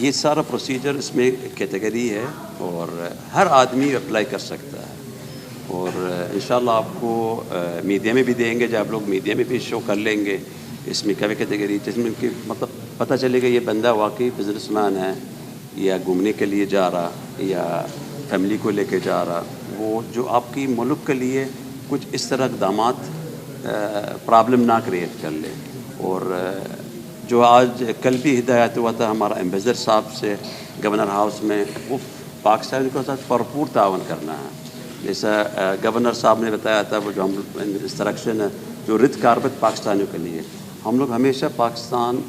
یہ سارا پروسیجر اس میں کیٹیگری ہے اور ہر آدمی اپلائی کر سکتا ہے، اور انشاءاللہ آپ کو میڈیا میں بھی دیں گے، جب آپ لوگ میڈیا میں بھی شو کر لیں گے اس میں کیٹیگری، جس میں کہ مطلب پتہ چلے گا یہ بندہ واقعی بزنس مین ہے یا گھومنے کے لیے جا رہا یا فیملی کو لے کے جا رہا، وہ جو آپ کی ملک کے لیے کچھ اس طرح اقدامات پرابلم نہ کریٹ کر لے۔ اور جو آج کل بھی ہدایت ہوا تھا ہمارا ایمبیسڈر صاحب سے گورنر ہاؤس میں، وہ پاکستان کے ساتھ بھرپور تعاون کرنا ہے۔ جیسا گورنر صاحب نے بتایا تھا، وہ جو ہم انسٹرکشن ہے جو ریڈ کارپٹ پاکستانیوں کے لیے، ہم لوگ ہمیشہ پاکستان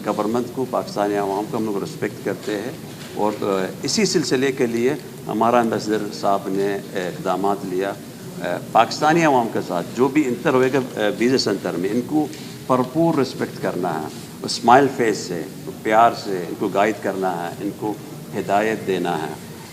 گورنمنٹ کو، پاکستانی عوام کو ہم لوگ رسپیکٹ کرتے ہیں، اور اسی سلسلے کے لیے ہمارا ایمبیسڈر صاحب نے اقدامات لیا پاکستانی عوام کے ساتھ۔ جو بھی انٹر ہوئے گا ویزا سینٹر میں، ان کو بھرپور رسپیکٹ کرنا ہے، اسمائل فیس سے، پیار سے ان کو گائیڈ کرنا ہے، ان کو ہدایت دینا ہے،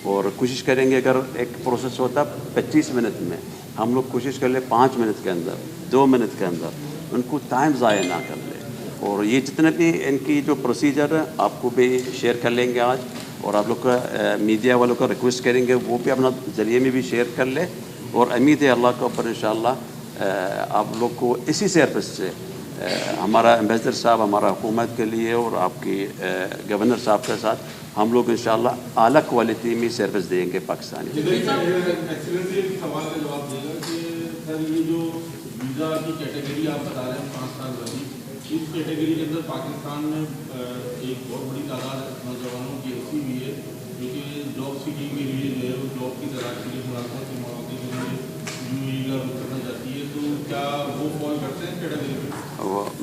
اور کوشش کریں گے اگر ایک پروسیس ہوتا 25 منٹ میں، ہم لوگ کوشش کر لیں 5 منٹ کے اندر، 2 منٹ کے اندر، ان کو ٹائم ضائع نہ کر لیں۔ اور یہ جتنے بھی ان کی جو پروسیجر ہے آپ کو بھی شیئر کر لیں گے آج، اور آپ لوگ کا میڈیا والوں کو ریکویسٹ کریں گے وہ بھی اپنا ذریعے میں بھی شیئر کر لیں، اور امید ہے اللہ کے اوپر انشاءاللہ آپ لوگ کو اسی سروس سے ہمارا ایمبیسڈر صاحب ہمارا حکومت کے لیے اور آپ کی گورنر صاحب کے ساتھ ہم لوگ انشاءاللہ اعلیٰ کوالٹی میں سروس دیں گے پاکستانی۔ ایکسیلنٹلی سوال کا جواب دے گا کہ سر یہ جو ویزا کی کیٹیگری آپ بتا رہے ہیں 5 سال والی، اس کیٹیگری کے اندر پاکستان میں ایک بہت بڑی تعداد نوجوانوں کی ایسی بھی ہے جو کہ جاب سیکنگ کے لیے جو ہے وہ جاب کی تلاش کے لیے ملازمت کے مواقع کے لیے یو کا رخ کرنا چاہتی ہے، تو کیا وہ فال کرتے ہیں کیٹیگری میں؟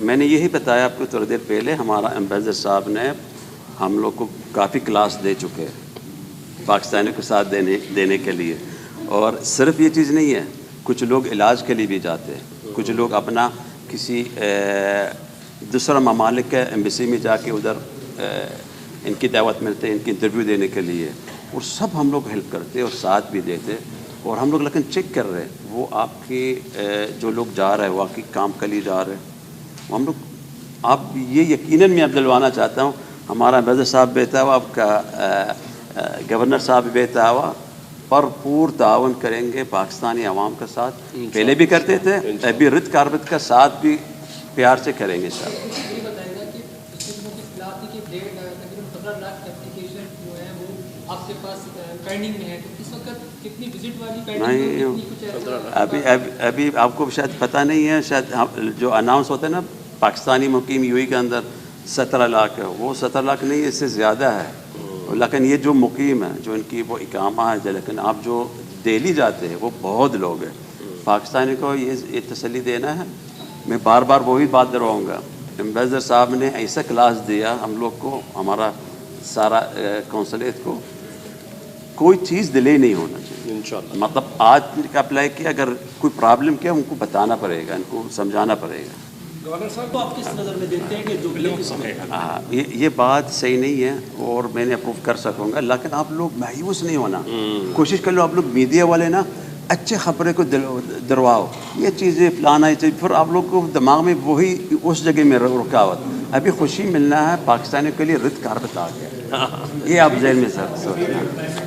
میں نے یہی بتایا آپ کو تھوڑی دیر پہلے، ہمارا ایمبیسڈر صاحب نے ہم لوگ کو کافی کلاس دے چکے پاکستانیوں کے ساتھ دینے کے لیے، اور صرف یہ چیز نہیں ہے، کچھ لوگ علاج کے لیے بھی جاتے ہیں، کچھ لوگ اپنا کسی دوسرا ممالک کے ایمبیسی میں جا کے ادھر ان کی دعوت ملتے ہیں ان کی انٹرویو دینے کے لیے، اور سب ہم لوگ ہیلپ کرتے اور ساتھ بھی دیتے، اور ہم لوگ لیکن چیک کر رہے وہ آپ کے جو لوگ جا رہے ہیں واقعی کام کے لیے جا رہے ہیں، ہم لوگ آپ یہ یقیناً میں اب دلوانا چاہتا ہوں، ہمارا ایمبیسڈر صاحب بیٹھا ہوا، آپ کا گورنر صاحب بیٹھا ہوا، بھرپور تعاون کریں گے پاکستانی عوام کے ساتھ، پہلے بھی کرتے تھے، ابھی ریڈ کارپٹ کا ساتھ بھی پیار سے کریں گے سر۔ ابھی آپ کو شاید پتہ نہیں ہے، شاید جو اناؤنس ہوتا ہے نا پاکستانی مقیم یو اے کے اندر 17 لاکھ ہے، وہ 17 لاکھ نہیں، اس سے زیادہ ہے، لیکن یہ جو مقیم ہے جو ان کی وہ اقامہ ہے، لیکن آپ جو دہلی جاتے ہیں وہ بہت لوگ ہیں۔ پاکستانی کو یہ تسلی دینا ہے، میں بار بار وہی بات دہراؤں گا، ایمبیسڈر صاحب نے ایسا کلاس دیا ہم لوگ کو، ہمارا سارا کونسلیٹ کو، کوئی چیز ڈیلے نہیں ہونا چاہیے انشاءاللہ۔ مطلب آج کا اپلائی کیا، اگر کوئی پرابلم کیا ان کو بتانا پڑے گا، ان کو سمجھانا پڑے گا۔ گورنر صاحب کو آپ کس نظر میں دیکھتے ہیں کہ جو ڈیلے کس میں؟ ہاں یہ بات صحیح نہیں ہے، اور میں نے اپروو کر سکوں گا، لیکن آپ لوگ مایوس نہیں ہونا، کوشش کر لو آپ لوگ میڈیا والے نا اچھے خبریں کو درواؤ، یہ چیزیں فلانا، یہ چیز، پھر آپ لوگ کو دماغ میں وہی اس جگہ میں رکاوٹ۔ ابھی خوشی ملنا ہے پاکستانیوں کے لیے ریڈ کارپٹ آ گیا، یہ آپ ذہن میں سوچنا۔